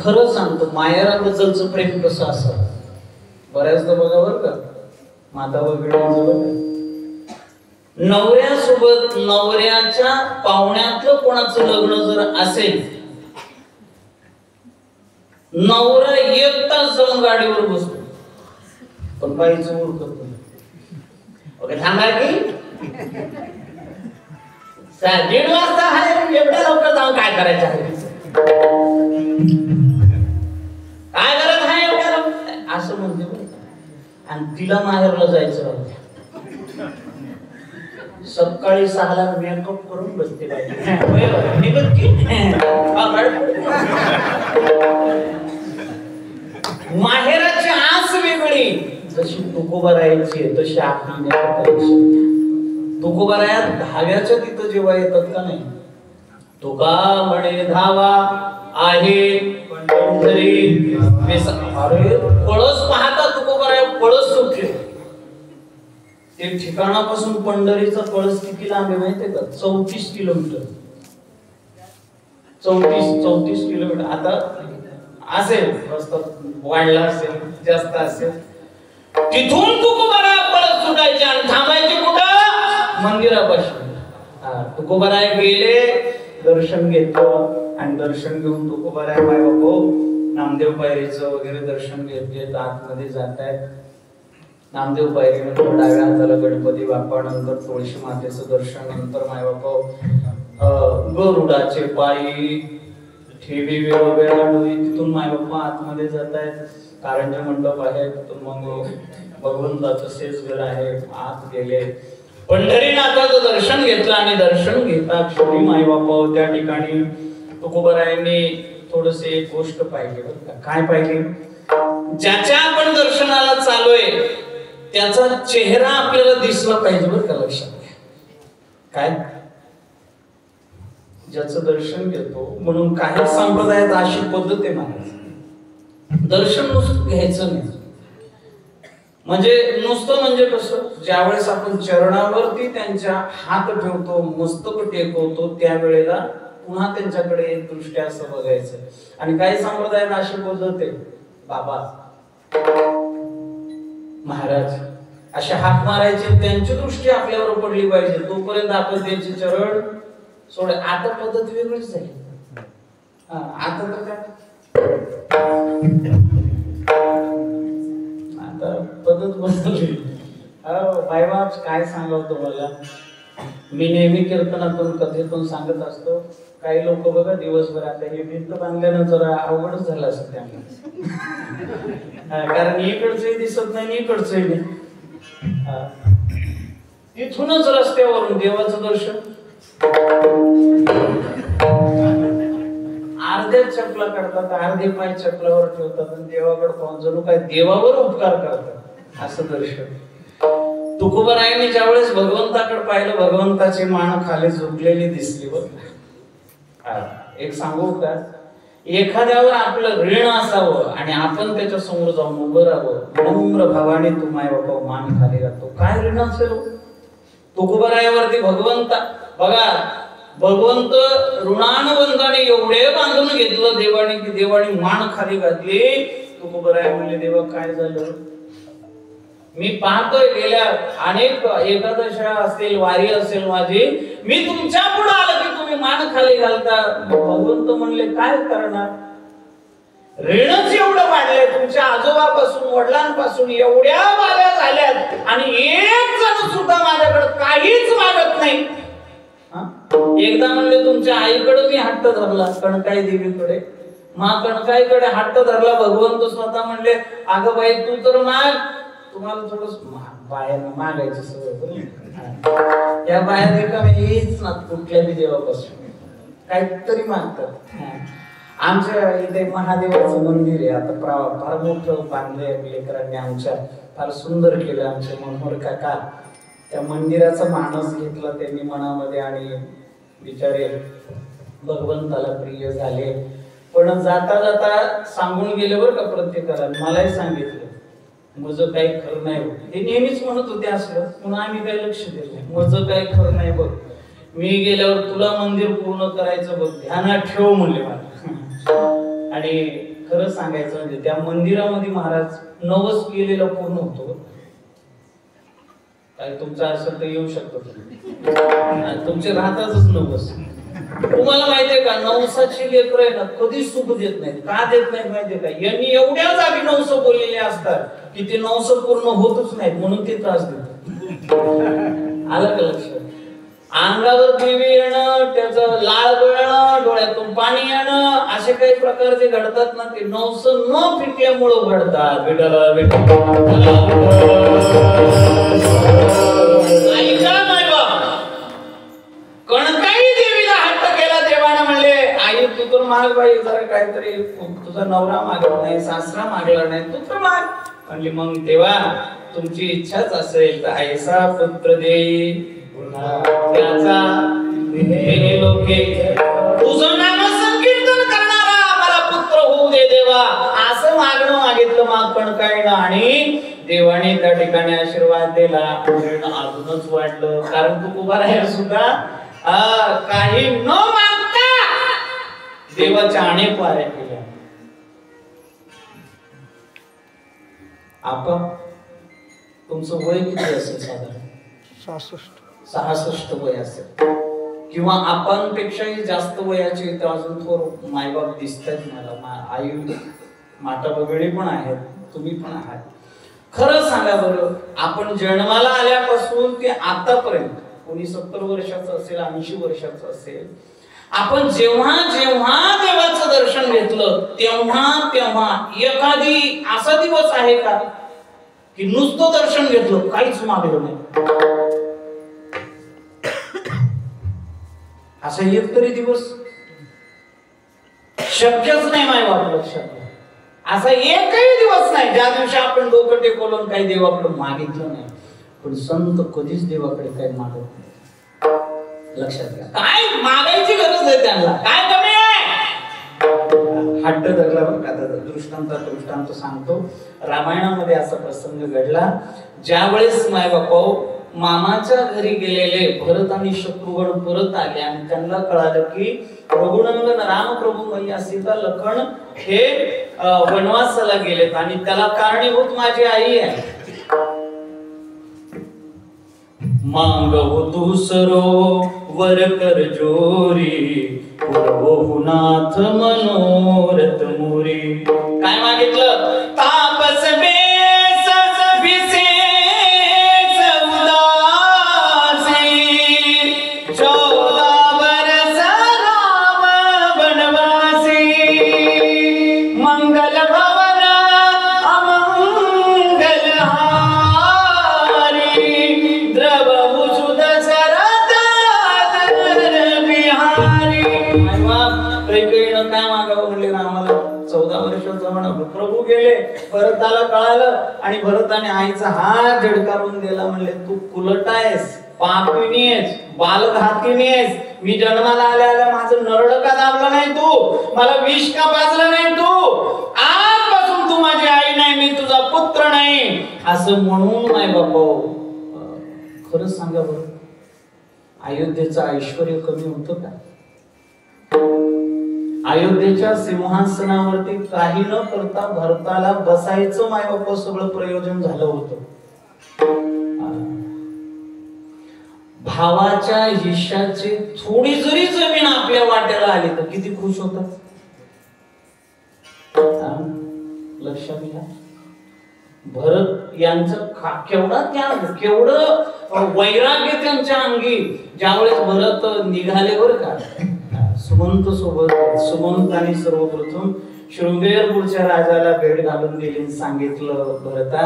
खरं सांगतो माहेराबद्दलचं प्रेम कसं असतं बऱ्याचदा बघा बरं का माता वगैरे नवऱ्यासोबत नवऱ्याच्या पाहुण्यातलं कोणाचं लग्न जर असेल नवरा एक तास जाऊन गाडीवर बसतो पण बाईचं उरकत नाही थांबा की 1:30 वाजता आहे एवढ्या लवकर जाऊन काय करायचं आहे काय करत आहे एवढ्या असं म्हणते आणि तिला माहेरला जायचं राहते सकाळी 6ला मेकअप करून बसते माहेराची आस वेगळी जशी तुकोबारायची तशी आपली तुकोबारायात धाव्याच्या तिथं जेव्हा येतात का नाही तुका म्हणे धावा आहे पंढरी अरे पळस पाहता तुकोबाराया पळस सुटले ते ठिकाणापासून पंढरीचा पळस किती लांब आहे माहितीये का 34 किलोमीटर 34 किलोमीटर आता असेल रस्ता वाढला असेल जास्त असेल तिथून तुकोबाराया पळस सुटायचे आणि थांबायचे कुठं मंदिरापाशी तुकोबाराया गेले दर्शन घेतलं आणि दर्शन घेऊन तुकोबाराया माय बापो नामदेव पायरीचं वगैरे दर्शन घेत आतमध्ये जात आहेत नामदेव पायरीनंतर डाव्या हाताला गणपती बाप्पा नंतर तुळशी मातेचं दर्शन नंतर माय बापा गरुडाचे पायी ठेवी वेळोवेळा तिथून माय बाप्पा आतमध्ये जात आहेत कारंजी मंडप आहे तिथून मग भगवंताचं शेष घर आहे आत गेले पंढरीनाथाचं दर्शन घेतलं आणि दर्शन घेता क्षणी माय बापा त्या ठिकाणी तुकोबारायांनी थोडस एक गोष्ट पाहिली बरं का काय पाहिली ज्याच्या आपण दर्शनाला चालूय त्याचा चेहरा आपल्याला दिसला पाहिजे बरं का लक्षात घ्या काय ज्याचं दर्शन घेतो म्हणून काही संप्रदायात अशी पद्धत आहे महाराज दर्शन नुसतं घ्यायचं नाही म्हणजे नुसतं म्हणजे कसं ज्यावेळेस आपण चरणावरती त्यांच्या हात ठेवतो मस्तक टेकवतो त्यावेळेला पुन्हा त्यांच्याकडे एक दृष्ट्या असं बघायचं आणि काही संप्रदायात अशी पद्धत आहे बाबा महाराज अशा हात मारायचे त्यांची दृष्टी आपल्यावर पडली पाहिजे तोपर्यंत आपण त्यांचे चरण सोड आता पद्धत वेगळीच झाली आता तर काय आता पद्धत बदलली बायबा काय सांगतो मला मी नेहमी कीर्तनातून कथेतून सांगत असतो काही लोक बघा दिवसभर आता हे भिंत बांधल्यानं जरा अवघडच झालं असं त्यांना कारण इकडचंही दिसत नाही इकडचंही नाही तिथूनच रस्त्यावरून देवाचं दर्शन अर्ध्या चपला करतात अर्धे पाय चपलावर ठेवतात आणि देवाकडे पाहून जणू काय देवावर उपकार करतात असं दर्शन तुकोबारायांनी ज्यावेळेस भगवंताकडे पाहिलं भगवंताची मान खाली झुकलेली दिसली बघ एक सांगू का एखाद्यावर आपलं ऋण असावं आणि आपण त्याच्या समोर जाऊन उभं राहावं नम्र भावाने तू माय बाबा मान खाली राहतो काय ऋण असेल तुकोबारायावरती भगवंता बघा भगवंत ऋणानुबंधाने एवढे बांधून घेतलं देवाने की देवाने मान खाली घातली तुकोबाराया म्हणले देवा काय झालं मी पाहतोय गेल्या अनेक एकादशा असतील वारी असेल माझी मी तुमच्या पुढे आलं की तुम्ही मान खाली घालता भगवंत म्हणले काय करणार ऋणच एवढं वाढलंय तुमच्या आजोबापासून वडिलांपासून एवढ्या वाऱ्या झाल्यात आणि एक जण सुद्धा माझ्याकडे काहीच मागत नाही एकदा म्हणले तुमच्या आईकडे मी हट्ट धरला कणकाई देवीकडे मा कणकाईकडे हट्ट धरला भगवंत स्वतः म्हणले अगं बाई तू तर माग तुम्हाला थोडस बाहेर मागायची सवय या बाहेर रिकामी हेच ना कुठल्या बी देवापासून काहीतरी मागतात आमच्या इथे महादेवाचं मंदिर आहे आता फार मोठं बांधलंय लेकरांनी आमच्या, फार सुंदर केलं आमचे मनोहर काका. त्या मंदिराचा मानस घेतला त्यांनी मनामध्ये आणि बिचारे भगवंताला प्रिय झाले. पण जाता जाता सांगून गेले बरं का प्रत्येकाला, मलाही सांगितलं माझं काही खरं नाही बघ. हे नेहमीच म्हणत होते असलं, म्हणून आम्ही काही लक्ष देत नाही. माझं काही खरं नाही बघ, मी गेल्यावर तुला मंदिर पूर्ण करायचं बघ, ध्यानात ठेव म्हणले मला. आणि खरं सांगायचं म्हणजे त्या मंदिरामध्ये महाराज नवस केलेला पूर्ण होतो. काय तुमचं असेल तर येऊ शकतो, तुमचे राहतातच नवस. तुम्हाला माहितीये का नवसाची लेकर आहे ना कधी सुख देत नाहीत. का देत नाहीत माहितीये का, यांनी एवढ्या जागी नवस बोललेले असतात की ते नवस पूर्ण होतच नाहीत, म्हणून ते त्रास देतात. आलं का लक्षात? अंगावर देवी येणं, त्याचं लाळ गळणं, डोळ्यातून पाणी येणं, असे काही प्रकार जे घडतात ना ते नवस न फिटल्यामुळं घडतात. कणकाई देवीला हट्ट केला. देवानं म्हणले आई तू तर माग बाई, जरा काहीतरी तुझा नवरा मागत नाही, सासरा मागला नाही, तू तर माग. म्हणली मग देवा तुमची इच्छाच असेल तर ऐसा पुत्र देई त्याचा तुझं नाम संकीर्तन करणारा मला पुत्र होऊ दे देवा, असं मागणं मागितलं माग कणकाईनं. आणि देवाने त्या ठिकाणी आशीर्वाद दिला. अजूनच वाटलं, कारण तू उभा राहील सुद्धा काही न मागता देवाच्या अनेक वाऱ्या केल्या. आपण तुमचं वय किती असेल? साधारण 66 वय असेल, किंवा आपण पेक्षाही जास्त वयाचे इथं अजून थोर मायबाप दिसतात मला. आई माता वगैरे पण आहेत, तुम्ही पण आहात. खरं सांगा बरं, आपण जन्माला आल्यापासून ते आतापर्यंत कोणी 70 वर्षाचं असेल, 80 वर्षाचं असेल, आपण जेव्हा जेव्हा देवाचं दर्शन घेतलं तेव्हा तेव्हा एखादी असा दिवस आहे का की नुसतं दर्शन घेतलं काहीच मागलं नाही? असा एक तरी दिवस शक्यच नाही माय बाप. लक्षात असा एकही दिवस नाही ज्या दिवशी आपण डोकं टेकवलं काही देवाकडे मागितलं नाही. पण संत कधीच देवाकडे काही मागत नाही. लक्षात घ्या, काय मागायची गरज आहे त्यांना, काय कमी आहे? हट्ट धरला बरं का. दृष्टांत सांगतो. रामायणामध्ये असा प्रसंग घडला, ज्या वेळेस माय बाप मामाच्या घरी गेलेले भरत आणि शत्रुघ्न परत आले आणि त्यांना कळालं की रघुनंदन रामप्रभू मैया सीता लखन हे वनवासाला गेलेत आणि त्याला कारणीभूत माझी आई आहे. मांगव दुसरो वर कर जोरी पुरवहुनाथ मनोरथ मोरी. काय मागितलं? तापस बेस विशेष उदासी 14 वर्ष राम वनवासी. मंगल भवन अमंगल हारी द्रवहु सुध शरद बिहारी. कैकेयीनं काय मागावं म्हणले रामाला? 14 वर्षाचा म्हणा प्रभू गेले, भरताला कळालं आणि भरताने आईचा हात झडकारून दिला. म्हणले तू कुलट आहेस, पापिनी आहेस, बालघातिनी आहेस. मी जन्माला आल्या माझं नरड का दाबलं नाही तू, मला विष का पाजलं नाही तू, आजपासून तू माझी आई नाही, मी तुझा पुत्र नाही असं म्हणून नाही बापा. खरं सांगा बरं, अयोध्येचं ऐश्वर्य कमी होतं का? अयोध्येच्या सिंहासनावरती काही न करता भरताला बसायचं मायबाप सगळं प्रयोजन झालं होतं. भावाच्या हिश्श्याची थोडी जरी जमीन आपल्या वाट्याला आली तर किती खुश होतात. लक्षात घ्या, भरत यांचं केवढा त्याग, केवढं वैराग्य त्यांच्या अंगी. ज्यावेळेस भरत निघाले बरं का सुमंत सोबत, सुमंताने सर्वप्रथम शृंगेरपूरच्या राजाला भेट घालून दिली. सांगितलं भरता